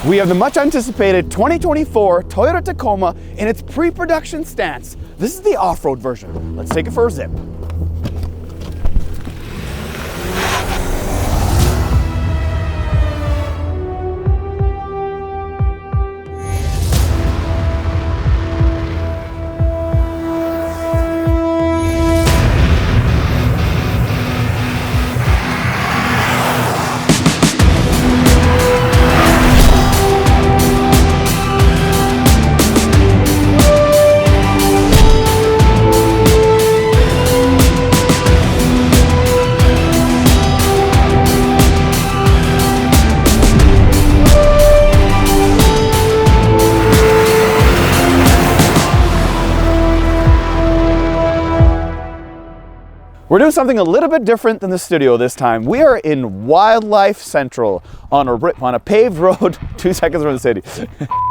We have the much anticipated 2024 Toyota Tacoma in its pre-production stance. This is the off-road version. Let's take it for a zip. We're doing something a little bit different than the studio this time. We are in Wildlife Central on a paved road 2 seconds from the city.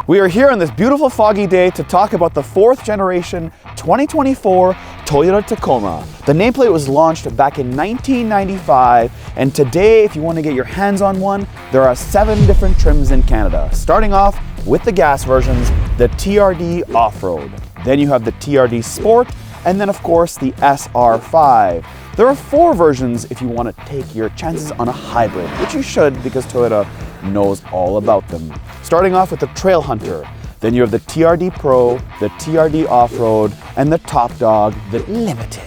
We are here on this beautiful foggy day to talk about the fourth generation 2024 Toyota Tacoma. The nameplate was launched back in 1995, and today, if you want to get your hands on one, there are 7 different trims in Canada. Starting off with the gas versions, the TRD Off-Road. Then you have the TRD Sport, and then of course the SR5. There are 4 versions if you want to take your chances on a hybrid, which you should because Toyota knows all about them. Starting off with the Trail Hunter, then you have the TRD Pro, the TRD Off-Road, and the top dog, the Limited.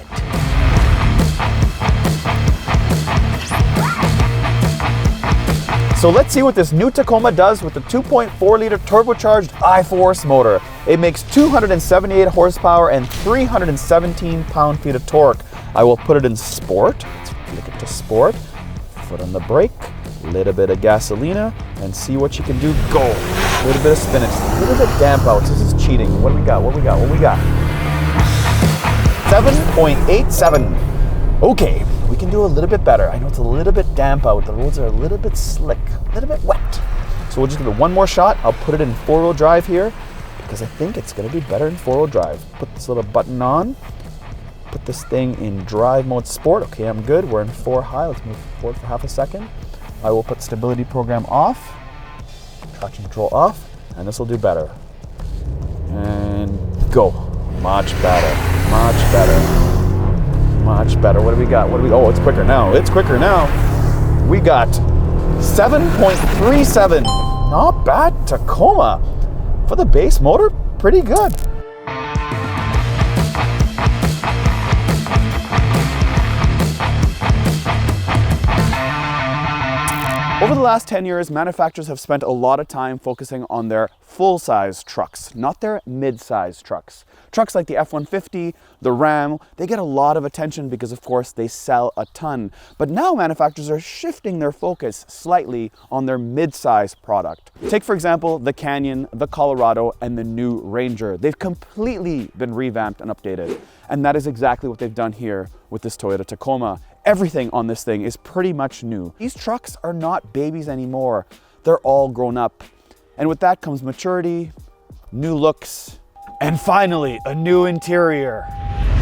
So let's see what this new Tacoma does with the 2.4 liter turbocharged I-Force motor. It makes 278 horsepower and 317 pound-feet of torque. I will put it in sport. Let's flick it to sport. Foot on the brake, little bit of gasolina, and see what you can do. Go. A little bit of spinach, a little bit damp out. This is cheating. What do we got? What do we got? What do we got? 7.87. Okay. We can do a little bit better. I know it's a little bit damp out. The roads are a little bit slick, a little bit wet. So we'll just give it one more shot. I'll put it in 4-wheel drive here because I think it's gonna be better in 4-wheel drive. Put this little button on, put this thing in drive mode sport. Okay, I'm good. We're in 4 high. Let's move forward for half a second. I will put stability program off, traction control off, and this will do better. And go. Much better, much better. Much better. What do we got? Oh, it's quicker now. It's quicker now. We got 7.37. Not bad, Tacoma. For the base motor, pretty good. Over the last 10 years, manufacturers have spent a lot of time focusing on their full-size trucks, not their mid-size trucks. Trucks like the F-150, the Ram, they get a lot of attention because, of course, they sell a ton. But now manufacturers are shifting their focus slightly on their mid-size product. Take, for example, the Canyon, the Colorado, and the new Ranger. They've completely been revamped and updated. And that is exactly what they've done here with this Toyota Tacoma. Everything on this thing is pretty much new. These trucks are not babies anymore. They're all grown up. And with that comes maturity, new looks, and finally, a new interior.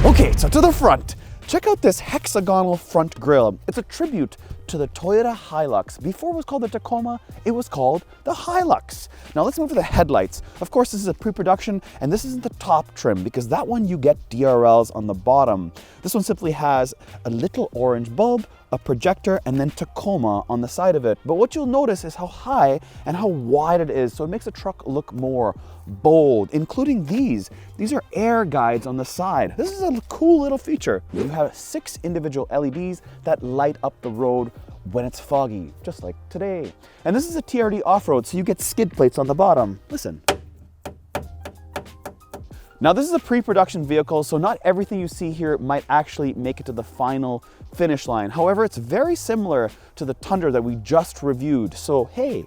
Okay, so to the front. Check out this hexagonal front grille. It's a tribute to the Toyota Hilux. Before it was called the Tacoma, it was called the Hilux. Now let's move to the headlights. Of course, this is a pre-production, and this isn't the top trim because that one you get DRLs on the bottom. This one simply has a little orange bulb, a projector, and then Tacoma on the side of it. But what you'll notice is how high and how wide it is, so it makes the truck look more bold, including these. These are air guides on the side. This is a cool little feature. You have 6 individual LEDs that light up the road when it's foggy, just like today. And this is a TRD Off-Road, so you get skid plates on the bottom. Listen. Now this is a pre-production vehicle, so not everything you see here might actually make it to the final finish line. However, it's very similar to the Tundra that we just reviewed. So hey,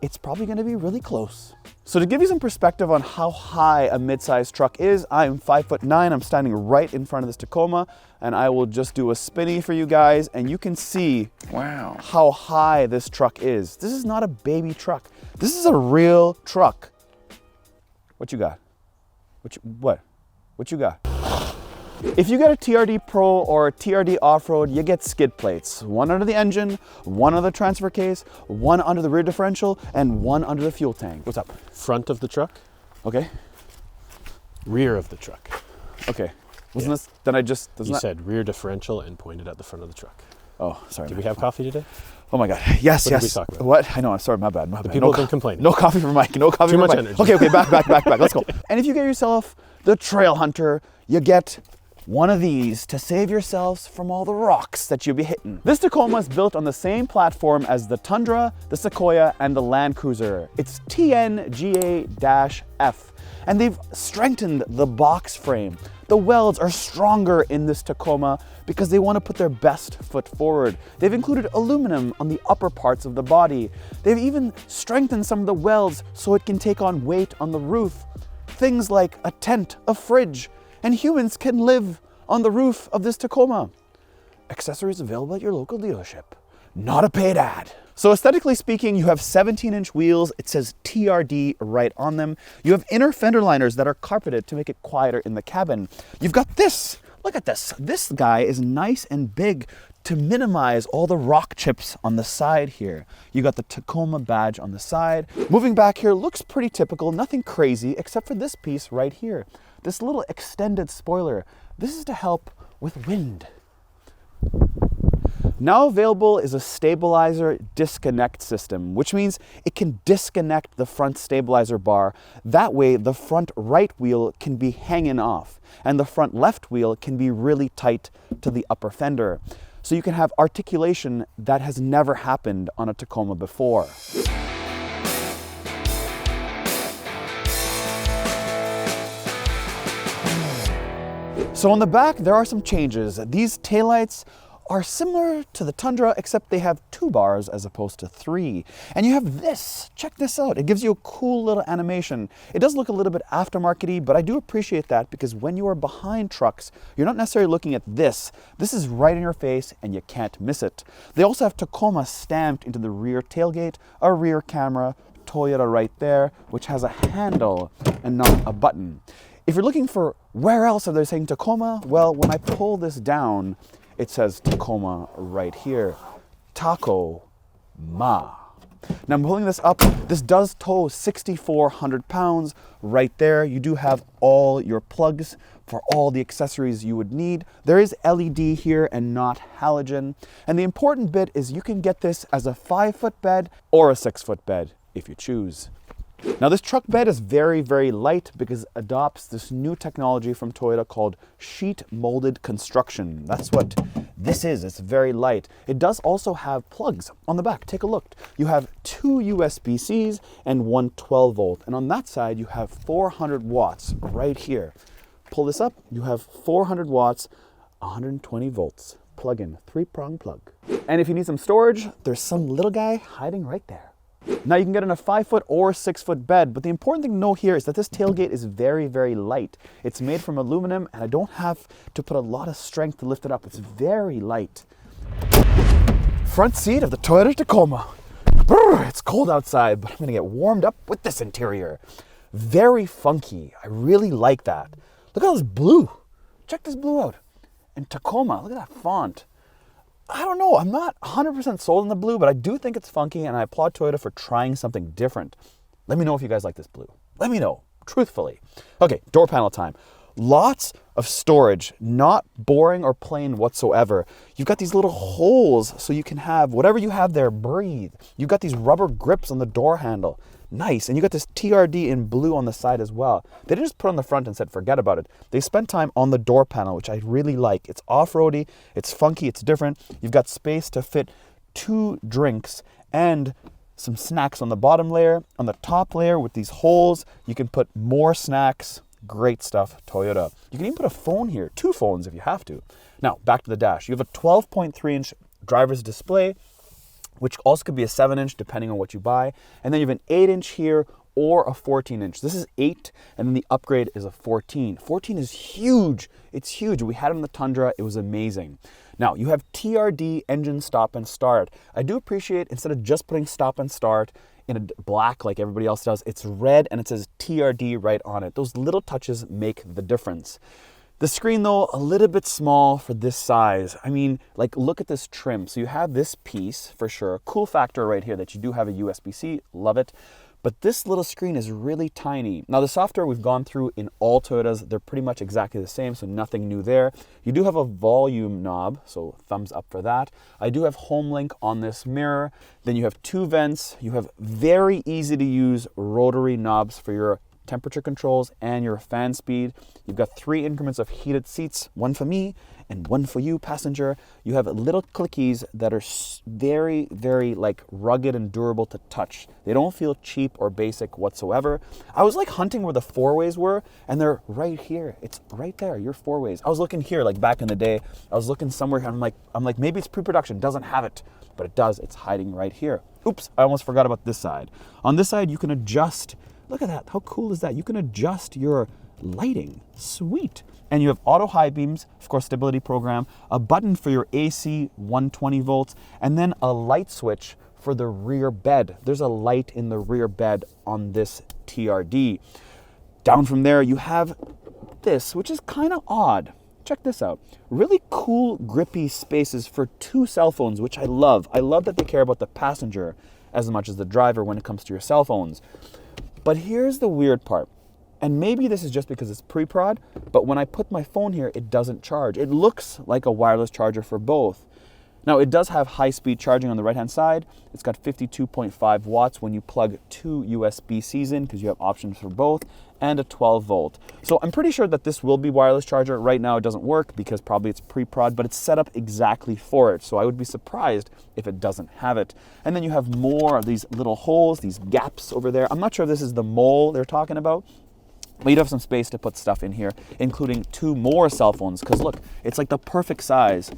it's probably gonna be really close. So to give you some perspective on how high a mid-sized truck is, I'm 5'9". I'm standing right in front of this Tacoma, and I will just do a spinny for you guys, and you can see wow, how high this truck is. This is not a baby truck. This is a real truck. What you got? What you got? If you get a TRD Pro or a TRD Off-Road, you get skid plates. One under the engine, one under the transfer case, one under the rear differential, and one under the fuel tank. What's up? Front of the truck, Okay. rear of the truck. Okay. Wasn't this, then I just, You said rear differential and pointed at the front of the truck. Oh, sorry. Did we have coffee today? Oh my God. Yes, What yes. did we talk about? What? I know, I'm sorry, my bad. My bad. People No have been co- complaining. No coffee for Mike. No coffee Too for much Mike. energy. Okay, back. Let's go. And if you get yourself the Trail Hunter, you get one of these to save yourselves from all the rocks that you'll be hitting. This Tacoma is built on the same platform as the Tundra, the Sequoia, and the Land Cruiser. It's TNGA-F, and they've strengthened the box frame. The welds are stronger in this Tacoma because they want to put their best foot forward. They've included aluminum on the upper parts of the body. They've even strengthened some of the welds so it can take on weight on the roof. Things like a tent, a fridge, and humans can live on the roof of this Tacoma. Accessories available at your local dealership. Not a paid ad. So aesthetically speaking, you have 17-inch wheels. It says TRD right on them. You have inner fender liners that are carpeted to make it quieter in the cabin. You've got this. Look at this. This guy is nice and big to minimize all the rock chips on the side here. You got the Tacoma badge on the side. Moving back here looks pretty typical, nothing crazy except for this piece right here. This little extended spoiler. This is to help with wind. Now available is a stabilizer disconnect system, which means it can disconnect the front stabilizer bar. That way the front right wheel can be hanging off and the front left wheel can be really tight to the upper fender. So you can have articulation that has never happened on a Tacoma before. So on the back, there are some changes. These taillights are similar to the Tundra, except they have 2 bars as opposed to 3. And you have this, check this out. It gives you a cool little animation. It does look a little bit aftermarket-y, but I do appreciate that because when you are behind trucks, you're not necessarily looking at this. This is right in your face and you can't miss it. They also have Tacoma stamped into the rear tailgate, a rear camera, Toyota right there, which has a handle and not a button. If you're looking for where else are they saying Tacoma, well, when I pull this down, it says Tacoma right here. Taco Ma. Now I'm pulling this up. This does tow 6,400 pounds right there. You do have all your plugs for all the accessories you would need. There is LED here and not halogen. And the important bit is you can get this as a 5-foot bed or a 6-foot bed if you choose. Now this truck bed is very, very light because it adopts this new technology from Toyota called sheet molded construction. That's what this is. It's very light. It does also have plugs on the back. Take a look. You have 2 USB-Cs and 1 12-volt. And on that side, you have 400 watts right here. Pull this up. You have 400 watts, 120 volts. Plug in, 3-prong plug. And if you need some storage, there's some little guy hiding right there. Now you can get in a 5-foot or 6-foot bed, but the important thing to know here is that this tailgate is very, very light. It's made from aluminum and I don't have to put a lot of strength to lift it up. It's very light. Front seat of the Toyota Tacoma. Brr, it's cold outside, but I'm gonna get warmed up with this interior. Very funky. I really like that. Look at all this blue. Check this blue out. And Tacoma, look at that font. I don't know, I'm not 100% sold on the blue, but I do think it's funky and I applaud Toyota for trying something different. Let me know if you guys like this blue. Let me know, truthfully. Okay, door panel time. Lots of storage, not boring or plain whatsoever. You've got these little holes so you can have whatever you have there breathe. You've got these rubber grips on the door handle. Nice, and you got this TRD in blue on the side as well. They didn't just put it on the front and said forget about it. They spent time on the door panel, which I really like. It's off-roady, it's funky, it's different. You've got space to fit 2 drinks and some snacks on the bottom layer. On the top layer with these holes, you can put more snacks. Great stuff, Toyota. You can even put a phone here, 2 phones if you have to. Now, back to the dash. You have a 12.3-inch driver's display, which also could be a 7-inch depending on what you buy. And then you have an 8-inch here or a 14-inch. This is 8, and then the upgrade is a 14. 14 is huge. It's huge. We had it on the Tundra. It was amazing. Now, you have TRD engine stop and start. I do appreciate, instead of just putting stop and start in a black like everybody else does, it's red and it says TRD right on it. Those little touches make the difference. The screen though, a little bit small for this size. I mean, like look at this trim. So you have this piece for sure. Cool factor right here that you do have a USB-C, love it. But this little screen is really tiny. Now the software we've gone through in all Toyotas, they're pretty much exactly the same, so nothing new there. You do have a volume knob, so thumbs up for that. I do have home link on this mirror. Then you have 2 vents. You have very easy to use rotary knobs for your temperature controls and your fan speed. You've got 3 increments of heated seats, 1 for me and 1 for you, passenger. You have little clickies that are very, very like rugged and durable to touch. They don't feel cheap or basic whatsoever. I was like hunting where the 4-ways were, and they're right here. It's right there, your 4-ways. I was looking here, like back in the day, I was looking somewhere, and I'm like, maybe it's pre-production, doesn't have it, but it does. It's hiding right here. Oops, I almost forgot about this side. On this side, you can adjust. Look at that, how cool is that? You can adjust your lighting, sweet. And you have auto high beams, of course, stability program, a button for your AC 120 volts, and then a light switch for the rear bed. There's a light in the rear bed on this TRD. Down from there, you have this, which is kind of odd. Check this out. Really cool, grippy spaces for 2 cell phones, which I love. I love that they care about the passenger as much as the driver when it comes to your cell phones. But here's the weird part, and maybe this is just because it's pre-prod, but when I put my phone here, it doesn't charge. It looks like a wireless charger for both. Now, it does have high-speed charging on the right-hand side. It's got 52.5 watts when you plug 2 USB-Cs in, because you have options for both, and a 12-volt. So I'm pretty sure that this will be wireless charger. Right now, it doesn't work because probably it's pre-prod, but it's set up exactly for it. So I would be surprised if it doesn't have it. And then you have more of these little holes, these gaps over there. I'm not sure if this is the mole they're talking about, but you'd have some space to put stuff in here, including 2 more cell phones, because look, it's like the perfect size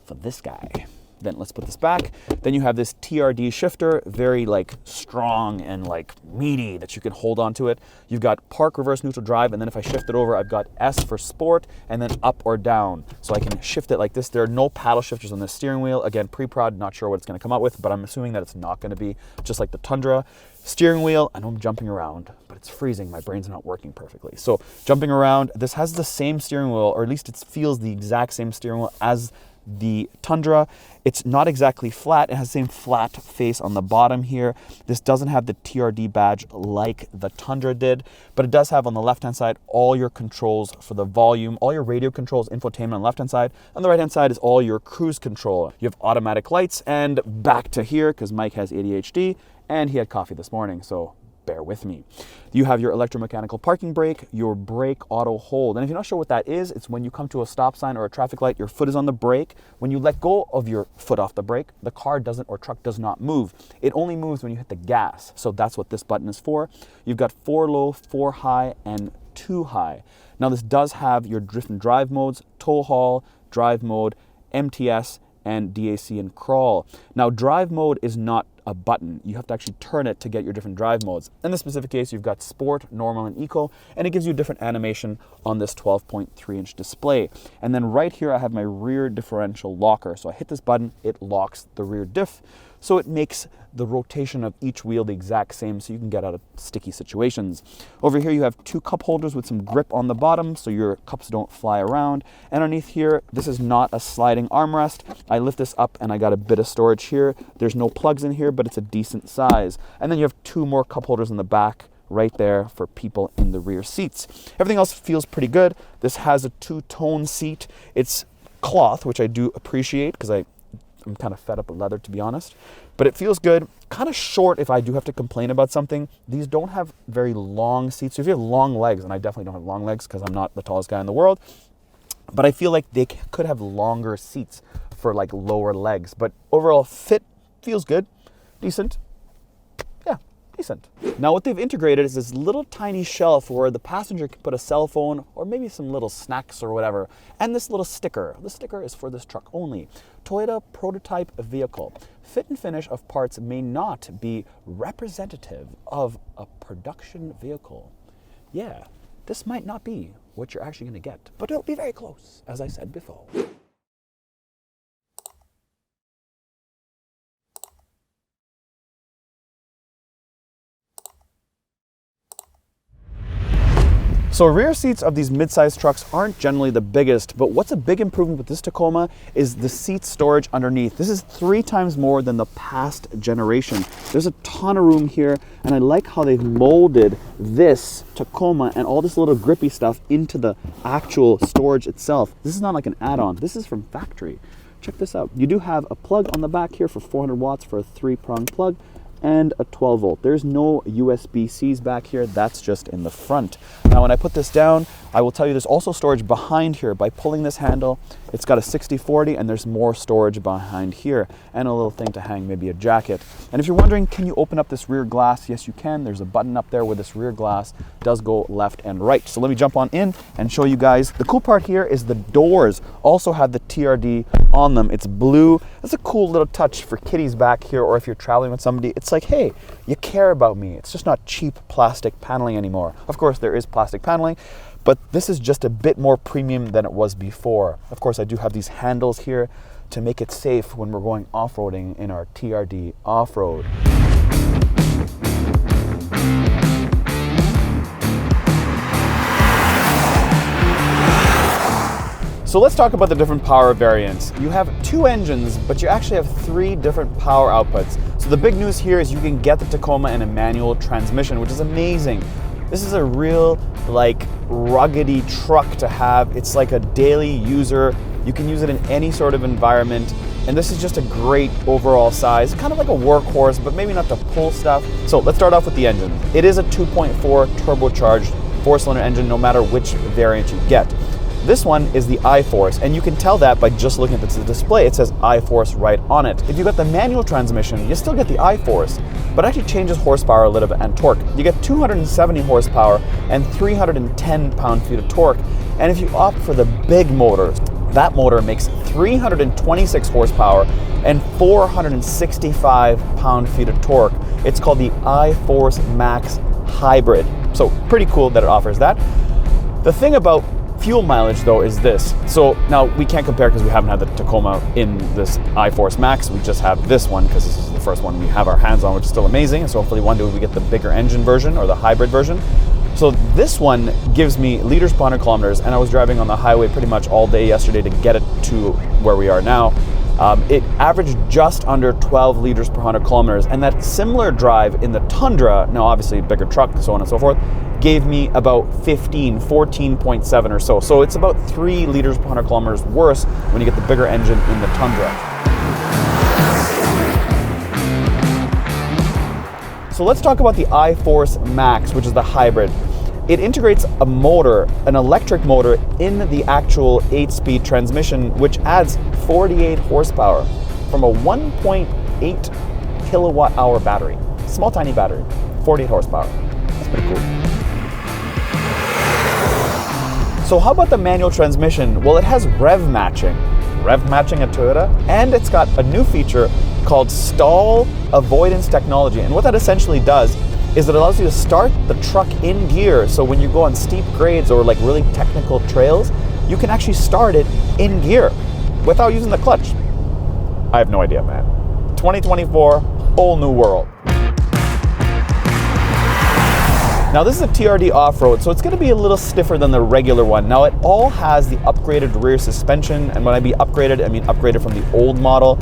for this guy. Then let's put this back. Then you have this TRD shifter, very like strong and like meaty that you can hold onto it. You've got park, reverse, neutral, drive, and then if I shift it over, I've got S for sport, and then up or down. So I can shift it like this. There are no paddle shifters on the steering wheel. Again, pre-prod, not sure what it's gonna come out with, but I'm assuming that it's not gonna be just like the Tundra. Steering wheel, I know I'm jumping around, but it's freezing. My brain's not working perfectly. So jumping around, this has the same steering wheel, or at least it feels the exact same steering wheel as the Tundra. It's not exactly flat. It has the same flat face on the bottom here. This doesn't have the TRD badge like the Tundra did, but it does have on the left-hand side all your controls for the volume, all your radio controls, infotainment on the left-hand side. On the right-hand side is all your cruise control. You have automatic lights, and back to here, because Mike has ADHD, and he had coffee this morning, so bear with me. You have your electromechanical parking brake, your brake auto hold. And if you're not sure what that is, it's when you come to a stop sign or a traffic light, your foot is on the brake. When you let go of your foot off the brake, the car doesn't, or truck does not move. It only moves when you hit the gas. So that's what this button is for. You've got 4 low, 4 high, and 2 high. Now this does have your drift and drive modes, tow haul, drive mode, MTS, and DAC and crawl. Now drive mode is not a button. You have to actually turn it to get your different drive modes. In this specific case, you've got sport, normal, and eco, and it gives you different animation on this 12.3-inch display. And then right here, I have my rear differential locker. So I hit this button, it locks the rear diff. So it makes the rotation of each wheel the exact same so you can get out of sticky situations. Over here you have 2 cup holders with some grip on the bottom so your cups don't fly around. And underneath here, this is not a sliding armrest. I lift this up and I got a bit of storage here. There's no plugs in here, but it's a decent size. And then you have 2 more cup holders in the back right there for people in the rear seats. Everything else feels pretty good. This has a 2-tone seat. It's cloth, which I do appreciate because I'm kind of fed up with leather, to be honest, but it feels good. Kind of short if I do have to complain about something. These don't have very long seats. So if you have long legs, and I definitely don't have long legs because I'm not the tallest guy in the world, but I feel like they could have longer seats for like lower legs. But overall fit feels good, decent. Yeah, decent. Now what they've integrated is this little tiny shelf where the passenger can put a cell phone or maybe some little snacks or whatever, and this little sticker. The sticker is for this truck only. Toyota prototype vehicle. Fit and finish of parts may not be representative of a production vehicle. Yeah, this might not be what you're actually going to get, but it'll be very close, as I said before. So rear seats of these mid-size trucks aren't generally the biggest, but what's a big improvement with this Tacoma is the seat storage underneath. This is 3 times more than the past generation. There's a ton of room here, and I like how they've molded this Tacoma and all this little grippy stuff into the actual storage itself. This is not like an add-on. This is from factory. Check this out. You do have a plug on the back here for 400 watts for a 3-prong plug, and a 12 volt. There's no USB-Cs back here, that's just in the front. Now when I put this down, I will tell you there's also storage behind here. By pulling this handle, it's got a 60/40 and there's more storage behind here and a little thing to hang maybe a jacket. And if you're wondering, can you open up this rear glass? Yes, you can. There's a button up there where this rear glass does go left and right. So let me jump on in and show you guys. The cool part here is the doors also have the TRD on them. It's blue. That's a cool little touch for kiddies back here, or if you're traveling with somebody, it's like, hey, you care about me. It's just not cheap plastic paneling anymore. Of course, there is plastic paneling, but this is just a bit more premium than it was before. Of course, I do have these handles here to make it safe when we're going off-roading in our TRD Off-Road. So let's talk about the different power variants. You have 2 engines, but you actually have 3 different power outputs. So the big news here is you can get the Tacoma in a manual transmission, which is amazing. This is a real, like, ruggedy truck to have. It's like a daily user. You can use it in any sort of environment. And this is just a great overall size, kind of like a workhorse, but maybe not to pull stuff. So let's start off with the engine. It is a 2.4 turbocharged 4-cylinder engine, no matter which variant you get. This one is the iForce, and you can tell that by just looking at the display. It says iForce right on it. If you got the manual transmission, you still get the iForce, but it actually changes horsepower a little bit and torque. You get 270 horsepower and 310 pound-feet of torque. And if you opt for the big motor, that motor makes 326 horsepower and 465 pound-feet of torque. It's called the iForce Max Hybrid. So pretty cool that it offers that. The thing about fuel mileage though is this. So now we can't compare because we haven't had the Tacoma in this iForce Max. We just have this one because this is the first one we have our hands on, which is still amazing. So hopefully one day we get the bigger engine version or the hybrid version. So this one gives me liters per 100 kilometers, and I was driving on the highway pretty much all day yesterday to get it to where we are now. It averaged just under 12 liters per 100 kilometers, and that similar drive in the Tundra, now obviously a bigger truck, so on and so forth, gave me about 14.7 or so. So it's about 3 liters per 100 kilometers worse when you get the bigger engine in the Tundra. So let's talk about the iForce Max, which is the hybrid. It integrates a motor, an electric motor, in the actual 8-speed transmission, which adds 48 horsepower from a 1.8 kilowatt hour battery. Small, tiny battery, 48 horsepower. That's pretty cool. So how about the manual transmission? Well, it has rev matching at Toyota, and it's got a new feature called stall avoidance technology. And what that essentially does is it allows you to start the truck in gear. So when you go on steep grades or like really technical trails, you can actually start it in gear without using the clutch. I have no idea, man. 2024, whole new world. Now this is a TRD Off-Road, so it's going to be a little stiffer than the regular one. Now it all has the upgraded rear suspension, and when I mean upgraded from the old model.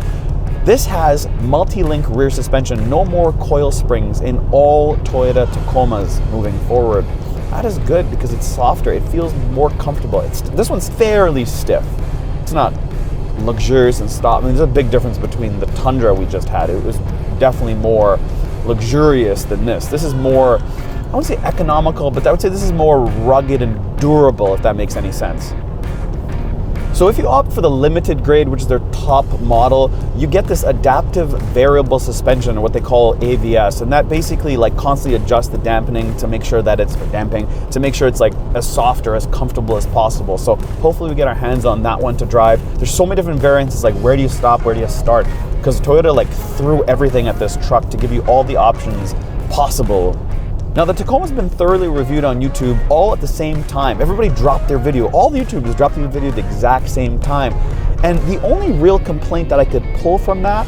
This has multi-link rear suspension, no more coil springs in all Toyota Tacomas moving forward. That is good because it's softer, it feels more comfortable. This one's fairly stiff. It's not luxurious and soft. I mean, there's a big difference between the Tundra we just had. It was definitely more luxurious than this. This is more, I wouldn't say economical, but I would say this is more rugged and durable, if that makes any sense. So if you opt for the limited grade, which is their top model, you get this adaptive variable suspension, or what they call AVS, and that basically like constantly adjusts the dampening to make sure that it's like as soft or as comfortable as possible. So hopefully we get our hands on that one to drive. There's so many different variants. It's like, where do you stop, where do you start? Because Toyota like threw everything at this truck to give you all the options possible. Now the Tacoma's been thoroughly reviewed on YouTube all at the same time. Everybody dropped their video. All the YouTubers dropped their video at the exact same time. And the only real complaint that I could pull from that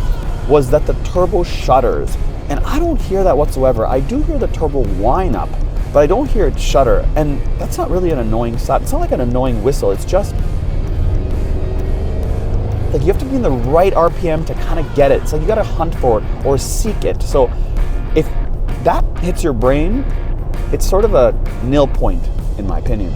was that the turbo shudders. And I don't hear that whatsoever. I do hear the turbo whine up, but I don't hear it shudder, and that's not really an annoying sound. It's not like an annoying whistle. It's just like you have to be in the right RPM to kind of get it. It's like you got to hunt for it or seek it. So if that hits your brain, it's sort of a nil point, in my opinion.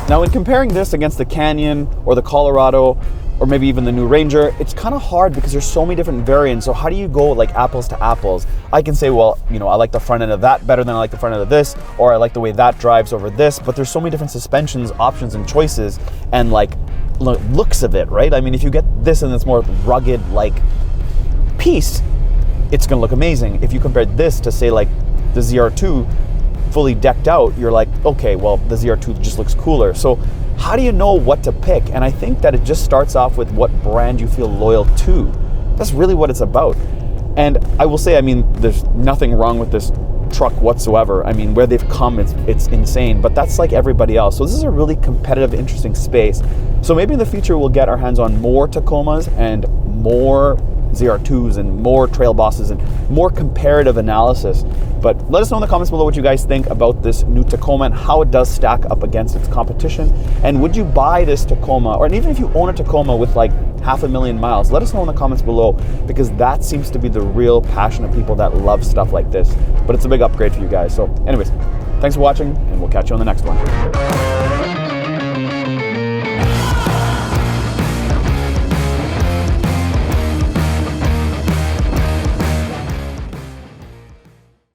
Now, in comparing this against the Canyon or the Colorado, or maybe even the new Ranger, it's kind of hard because there's so many different variants. So how do you go like apples to apples? I can say, well, you know, I like the front end of that better than I like the front end of this, or I like the way that drives over this, but there's so many different suspensions, options, and choices, and like looks of it, right? I mean, if you get this and it's more rugged like piece, it's gonna look amazing. If you compare this to say like the ZR2 fully decked out, you're like, okay, well, the ZR2 just looks cooler. So how do you know what to pick? And I think that it just starts off with what brand you feel loyal to. That's really what it's about. And I will say, I mean, there's nothing wrong with this truck whatsoever. I mean, where they've come, it's insane, but that's like everybody else. So this is a really competitive, interesting space. So maybe in the future we'll get our hands on more Tacomas and more ZR2s and more Trail Bosses and more comparative analysis. But let us know in the comments below what you guys think about this new Tacoma and how it does stack up against its competition. And would you buy this Tacoma, or even if you own a Tacoma with like 500,000 miles, let us know in the comments below, because that seems to be the real passion of people that love stuff like this. But it's a big upgrade for you guys. So anyways, thanks for watching, and we'll catch you on the next one.